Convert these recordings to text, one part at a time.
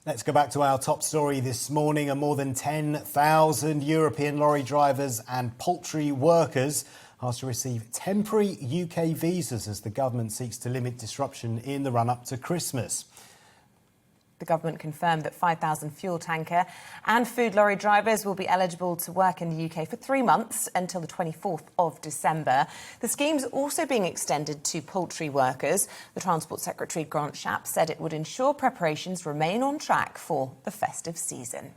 Let's go back to our top story this morning. More than 10,000 European lorry drivers and poultry workers asked to receive temporary UK visas as the government seeks to limit disruption in the run-up to Christmas. The government confirmed that 5,000 fuel tanker and food lorry drivers will be eligible to work in the UK for 3 months until the 24th of December. The scheme's also being extended to poultry workers. The Transport Secretary, Grant Shapps, said it would ensure preparations remain on track for the festive season.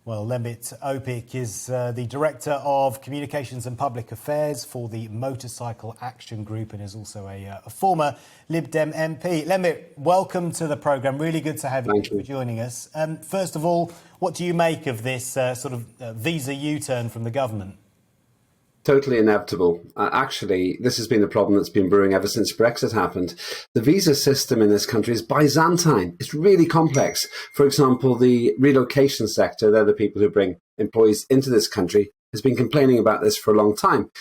Well, Lembit Opik is the Director of Communications and Public Affairs for the Motorcycle Action Group and is also a former Lib Dem MP. Lembit, welcome to the programme. Really good to have you for joining us. First of all, what do you make of this sort of visa U-turn from the government? Totally inevitable. Actually, this has been a problem that's been brewing ever since Brexit happened. The visa system in this country is Byzantine. It's really complex. For example, the relocation sector, they're the people who bring employees into this country, has been complaining about this for a long time.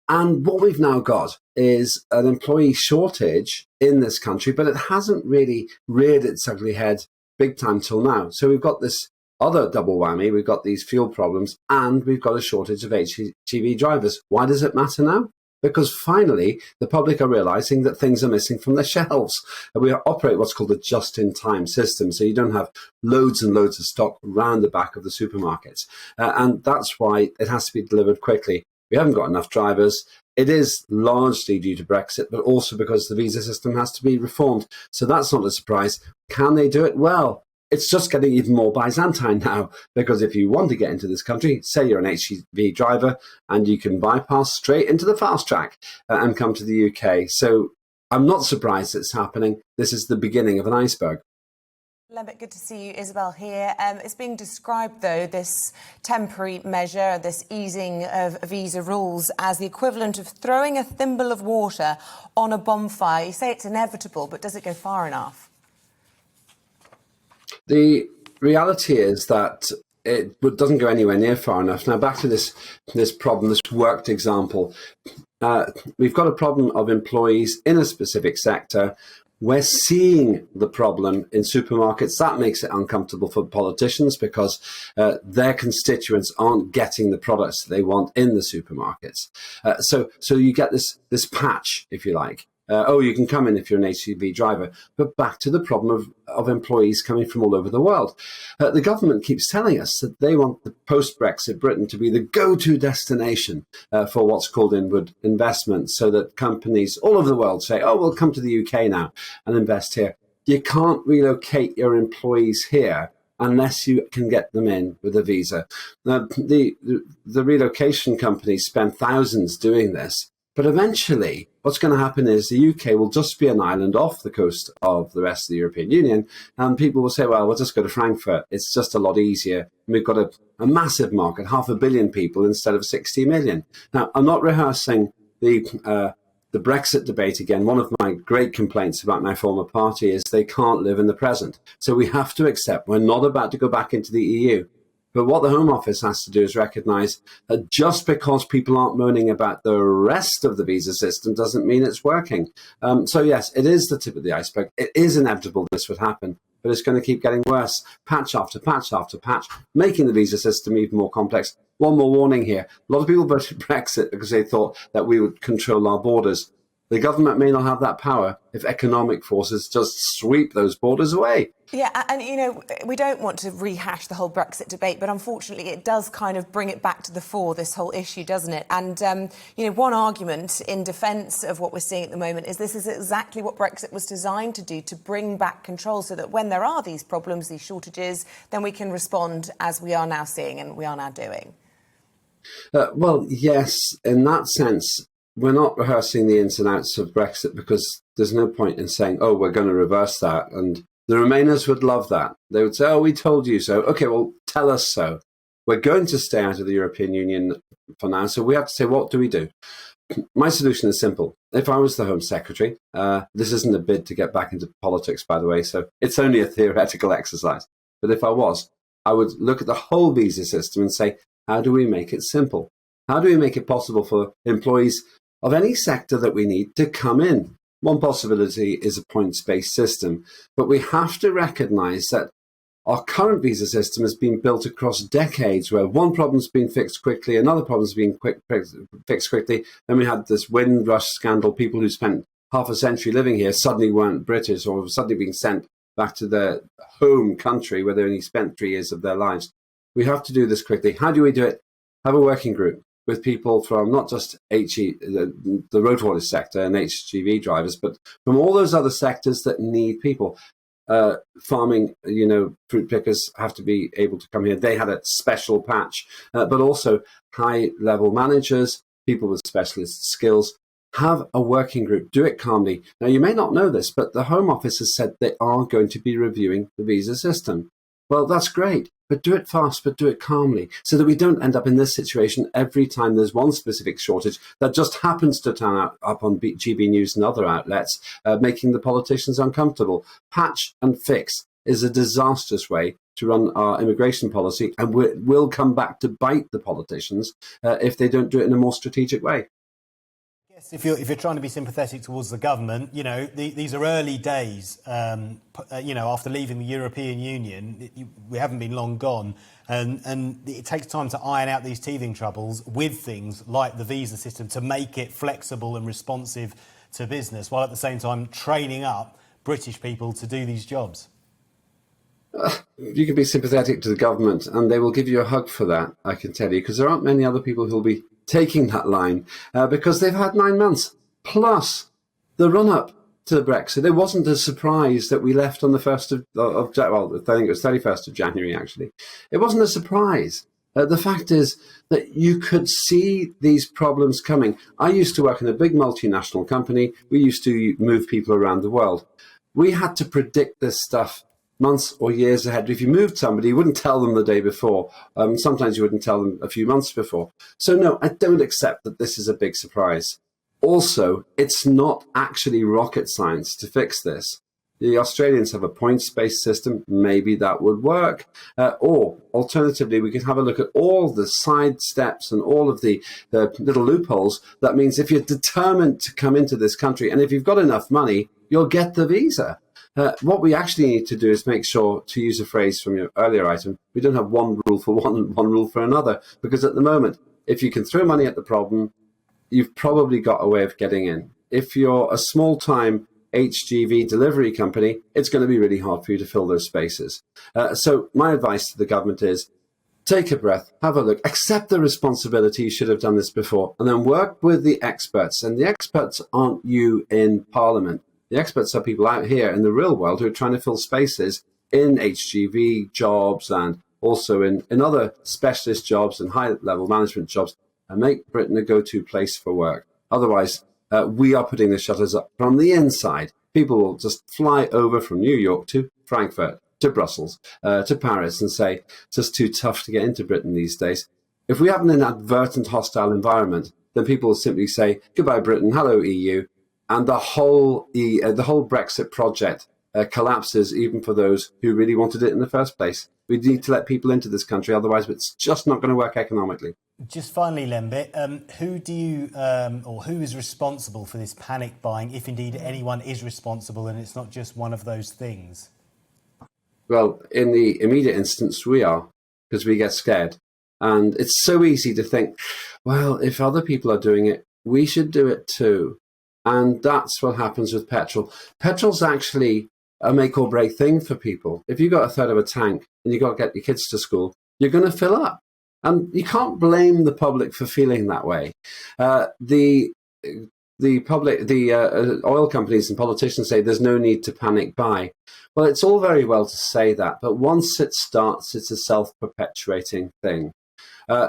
And what we've now got is an employee shortage in this country, but it hasn't really reared its ugly head big time till now. So we've got this other double whammy. We've got these fuel problems and we've got a shortage of HGV drivers. Why does it matter now? Because finally, the public are realizing that things are missing from their shelves. We operate what's called a just-in-time system, so you don't have loads and loads of stock around the back of the supermarkets. And that's why it has to be delivered quickly. We haven't got enough drivers. It is largely due to Brexit, but also because the visa system has to be reformed. So that's not a surprise. Can they do it? Well, it's just getting even more Byzantine now, because if you want to get into this country, say you're an HGV driver, and you can bypass straight into the fast track and come to the UK. So I'm not surprised it's happening. This is the beginning of an iceberg. Lembit, good to see you. Isabel here. It's being described, though, this temporary measure, this easing of visa rules, as the equivalent of throwing a thimble of water on a bonfire. You say it's inevitable, but does it go far enough? The reality is that it doesn't go anywhere near far enough. Now, back to this problem, this worked example. We've got a problem of employees in a specific sector. We're seeing the problem in supermarkets. That makes it uncomfortable for politicians because their constituents aren't getting the products that they want in the supermarkets. So you get this patch, if you like. You can come in if you're an HGV driver, but back to the problem of employees coming from all over the world. The government keeps telling us that they want the post-Brexit Britain to be the go-to destination for what's called inward investment, so that companies all over the world say, oh, we'll come to the UK now and invest here. You can't relocate your employees here unless you can get them in with a visa. Now, the relocation companies spend thousands doing this. But eventually, what's going to happen is the UK will just be an island off the coast of the rest of the European Union. And people will say, well, we'll just go to Frankfurt. It's just a lot easier. And we've got a massive market, 500 million people instead of 60 million. Now, I'm not rehearsing the Brexit debate again. One of my great complaints about my former party is they can't live in the present. So we have to accept we're not about to go back into the EU. But what the Home Office has to do is recognise that just because people aren't moaning about the rest of the visa system doesn't mean it's working. So yes, it is the tip of the iceberg. It is inevitable this would happen, but it's going to keep getting worse, patch after patch after patch, making the visa system even more complex. One more warning here. A lot of people voted Brexit because they thought that we would control our borders. The government may not have that power if economic forces just sweep those borders away. Yeah, and, you know, we don't want to rehash the whole Brexit debate, but unfortunately it does kind of bring it back to the fore, this whole issue, doesn't it? And, one argument in defence of what we're seeing at the moment is this is exactly what Brexit was designed to do, to bring back control so that when there are these problems, these shortages, then we can respond as we are now seeing and we are now doing. Well, yes, in that sense. We're not rehearsing the ins and outs of Brexit because there's no point in saying, oh, we're going to reverse that. And the Remainers would love that. They would say, oh, we told you so. OK, well, tell us so. We're going to stay out of the European Union for now. So we have to say, what do we do? My solution is simple. If I was the Home Secretary, this isn't a bid to get back into politics, by the way, so it's only a theoretical exercise. But if I was, I would look at the whole visa system and say, how do we make it simple? How do we make it possible for employees of any sector that we need to come in? One possibility is a points-based system, but we have to recognise that our current visa system has been built across decades where one problem's been fixed quickly, another problem's been fixed quickly. Then we had this Windrush scandal. People who spent half a century living here suddenly weren't British or suddenly being sent back to their home country where they only spent 3 years of their lives. We have to do this quickly. How do we do it? Have a working group with people from not just the road haulage sector and HGV drivers, but from all those other sectors that need people. Farming, fruit pickers have to be able to come here. They had a special patch, but also high-level managers, people with specialist skills. Have a working group. Do it calmly. Now, you may not know this, but the Home Office has said they are going to be reviewing the visa system. Well, that's great, but do it fast, but do it calmly, so that we don't end up in this situation every time there's one specific shortage that just happens to turn up on GBNews and other outlets, making the politicians uncomfortable. Patch and fix is a disastrous way to run our immigration policy, and will come back to bite the politicians if they don't do it in a more strategic way. Yes, if you're trying to be sympathetic towards the government, these are early days. After leaving the European Union, we haven't been long gone, and it takes time to iron out these teething troubles with things like the visa system to make it flexible and responsive to business, while at the same time training up British people to do these jobs. You can be sympathetic to the government, and they will give you a hug for that, I can tell you, because there aren't many other people who'll be taking that line, because they've had 9 months plus the run-up to Brexit. It wasn't a surprise that we left on the 1st I think it was 31st of January, actually. It wasn't a surprise. The fact is that you could see these problems coming. I used to work in a big multinational company. We used to move people around the world. We had to predict this stuff months or years ahead. If you moved somebody, you wouldn't tell them the day before. Sometimes you wouldn't tell them a few months before. So no, I don't accept that this is a big surprise. Also, it's not actually rocket science to fix this. The Australians have a points-based system. Maybe that would work. Or alternatively, we could have a look at all the side steps and all of the little loopholes. That means if you're determined to come into this country, and if you've got enough money, you'll get the visa. What we actually need to do is make sure, to use a phrase from your earlier item, we don't have one rule for one rule for another. Because at the moment, if you can throw money at the problem, you've probably got a way of getting in. If you're a small-time HGV delivery company, it's going to be really hard for you to fill those spaces. So my advice to the government is, take a breath, have a look, accept the responsibility, you should have done this before, and then work with the experts. And the experts aren't you in Parliament. The experts are people out here in the real world who are trying to fill spaces in HGV jobs and also in other specialist jobs and high-level management jobs, and make Britain a go-to place for work. Otherwise, we are putting the shutters up from the inside. People will just fly over from New York to Frankfurt, to Brussels, to Paris, and say, it's just too tough to get into Britain these days. If we have an inadvertent hostile environment, then people will simply say, goodbye Britain, hello EU, and the whole Brexit project collapses, even for those who really wanted it in the first place. We need to let people into this country, otherwise it's just not going to work economically. Just finally, Lembit, who is responsible for this panic buying, if indeed anyone is responsible and it's not just one of those things? Well, in the immediate instance, we are, because we get scared. And it's so easy to think, well, if other people are doing it, we should do it too. And that's what happens with petrol. Petrol's actually a make or break thing for people. If you've got a third of a tank and you've got to get your kids to school, you're going to fill up. And you can't blame the public for feeling that way. The oil companies and politicians say there's no need to panic buy. Well, it's all very well to say that, but once it starts, it's a self-perpetuating thing.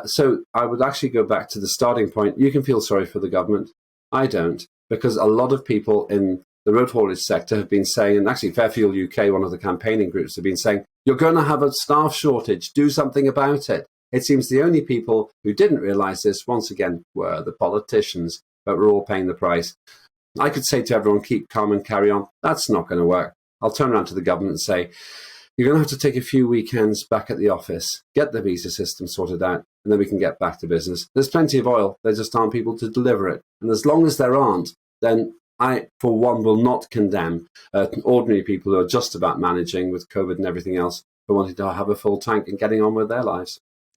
So I would actually go back to the starting point. You can feel sorry for the government. I don't, because a lot of people in the road haulage sector have been saying, and actually Fairfield UK, one of the campaigning groups, have been saying, you're going to have a staff shortage, do something about it. It seems the only people who didn't realise this, once again, were the politicians, but we're all paying the price. I could say to everyone, keep calm and carry on. That's not going to work. I'll turn around to the government and say, you're going to have to take a few weekends back at the office, get the visa system sorted out, and then we can get back to business. There's plenty of oil. There just aren't people to deliver it. And as long as there aren't, then I, for one, will not condemn ordinary people who are just about managing with COVID and everything else. for wanting to have a full tank and getting on with their lives.